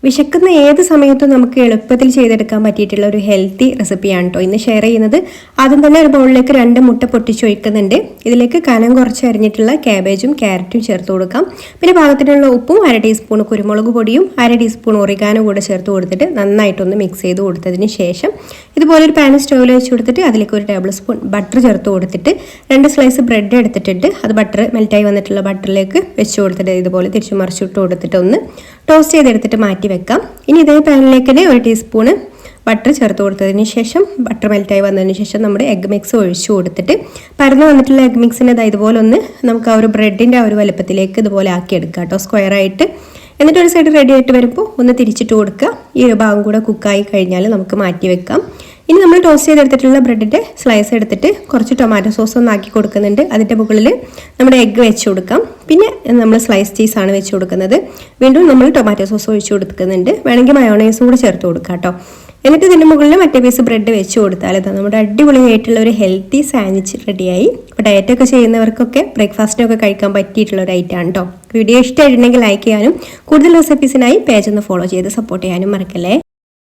വിശക്കുന്ന ഏത് സമയത്തും നമുക്ക് എളുപ്പത്തിൽ ചെയ്തെടുക്കാൻ പറ്റിയിട്ടുള്ള ഒരു ഹെൽത്തി റെസിപ്പിയാണ് കേട്ടോ ഇന്ന് ഷെയർ ചെയ്യുന്നത്. ആദ്യം തന്നെ ഒരു ബൗളിലേക്ക് 2 മുട്ട പൊട്ടിച്ചൊഴിക്കുന്നുണ്ട്. ഇതിലേക്ക് കനം കുറച്ച് അരിഞ്ഞിട്ടുള്ള ക്യാബേജും ക്യാരറ്റും ചേർത്ത് കൊടുക്കാം. പിന്നെ പാകത്തിനുള്ള ഉപ്പും 1/2 ടീസ്പൂൺ കുരുമുളക് പൊടിയും 1/2 ടീസ്പൂൺ ഒറിഗാനോ കൂടെ ചേർത്ത് കൊടുത്തിട്ട് നന്നായിട്ടൊന്ന് മിക്സ് ചെയ്ത് കൊടുത്തതിന് ശേഷം ഇതുപോലെ ഒരു പാൻ സ്റ്റൗവിൽ വെച്ച് കൊടുത്തിട്ട് അതിലേക്ക് 1 ടേബിൾ സ്പൂൺ ബട്ടർ ചേർത്ത് കൊടുത്തിട്ട് 2 സ്ലൈസ് ബ്രെഡ് എടുത്തിട്ടുണ്ട്. അത് ബട്ടർ മെൽറ്റായി വന്നിട്ടുള്ള ബട്ടറിലേക്ക് വെച്ച് കൊടുത്തിട്ട് ഇതുപോലെ തിരിച്ചു മറിച്ചിട്ട് കൊടുത്തിട്ട് ഒന്ന് ടോസ്റ്റ് ചെയ്തെടുത്തിട്ട് മാറ്റി വെക്കാം. ഇനി ഇതേ പാനിലേക്ക് തന്നെ 1 ടീസ്പൂണ് ബട്ടർ ചേർത്ത് കൊടുത്തതിന് ശേഷം ബട്ടർ മെൽറ്റായി വന്നതിന് ശേഷം നമ്മുടെ എഗ് മിക്സ് ഒഴിച്ചു കൊടുത്തിട്ട് പരന്ന് വന്നിട്ടുള്ള എഗ് മിക്സിനെ ഇതുപോലെ ഒന്ന് നമുക്ക് ആ ഒരു ബ്രെഡിൻ്റെ ആ ഒരു വലുപ്പത്തിലേക്ക് ഇതുപോലെ ആക്കിയെടുക്കാം കേട്ടോ, സ്ക്വയറായിട്ട്. എന്നിട്ട് ഒരു സൈഡ് റെഡി ആയിട്ട് വരുമ്പോൾ ഒന്ന് തിരിച്ചിട്ട് കൊടുക്കുക. ഈ ഒരു ഭാഗം കൂടെ കുക്കായി കഴിഞ്ഞാൽ നമുക്ക് മാറ്റി വെക്കാം. ഇനി നമ്മൾ ടോസ്റ്റ് ചെയ്തെടുത്തിട്ടുള്ള ബ്രെഡിൻ്റെ സ്ലൈസ് എടുത്തിട്ട് കുറച്ച് ടൊമാറ്റോ സോസ് ഒന്ന് ആക്കി കൊടുക്കുന്നുണ്ട്. അതിൻ്റെ മുകളിൽ നമ്മുടെ എഗ്ഗ് വെച്ച് കൊടുക്കാം. പിന്നെ നമ്മൾ സ്ലൈസ് ചീസാണ് വെച്ച് കൊടുക്കുന്നത്. വീണ്ടും നമ്മൾ ടൊമാറ്റോ സോസ് ഒഴിച്ച് കൊടുക്കുന്നുണ്ട്. വേണമെങ്കിൽ മയോണൈസ് കൂടെ ചേർത്ത് കൊടുക്കാം കേട്ടോ. എന്നിട്ട് ഇതിൻ്റെ മുകളിൽ മറ്റേ പീസ് ബ്രെഡ് വെച്ച് കൊടുത്താൽ നമ്മുടെ അടിപൊളിയായിട്ടുള്ള ഒരു ഹെൽത്തി സാൻഡ്വിച്ച് റെഡിയായി. അപ്പോൾ ഡയറ്റൊക്കെ ചെയ്യുന്നവർക്കൊക്കെ ബ്രേക്ക്ഫാസ്റ്റിനൊക്കെ കഴിക്കാൻ പറ്റിയിട്ടുള്ള ഒരു ഐറ്റമാണ് കേട്ടോ. വീഡിയോ ഇഷ്ടമായിട്ടുണ്ടെങ്കിൽ ലൈക്ക് ചെയ്യാനും കൂടുതൽ റെസിപ്പീസിനായി പേജ് ഒന്ന് ഫോളോ ചെയ്ത് സപ്പോർട്ട് ചെയ്യാനും മറക്കല്ലേ.